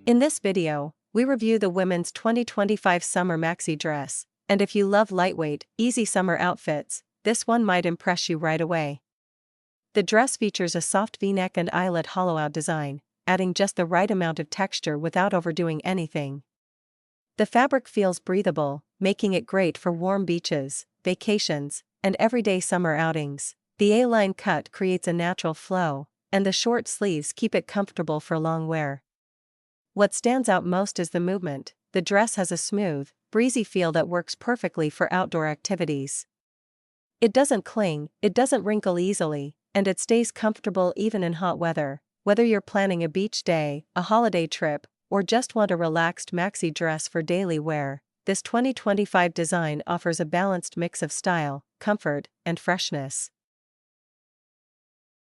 In this video, we review the women's 2025 summer maxi dress, and if you love lightweight, easy summer outfits, this one might impress you right away. The dress features a soft V-neck and eyelet hollow-out design, adding just the right amount of texture without overdoing anything. The fabric feels breathable, making it great for warm beaches, vacations, and everyday summer outings. The A-line cut creates a natural flow, and the short sleeves keep it comfortable for long wear. What stands out most is the movement. The dress has a smooth, breezy feel that works perfectly for outdoor activities. It doesn't cling, it doesn't wrinkle easily, and it stays comfortable even in hot weather. Whether you're planning a beach day, a holiday trip, or just want a relaxed maxi dress for daily wear, this 2025 design offers a balanced mix of style, comfort, and freshness.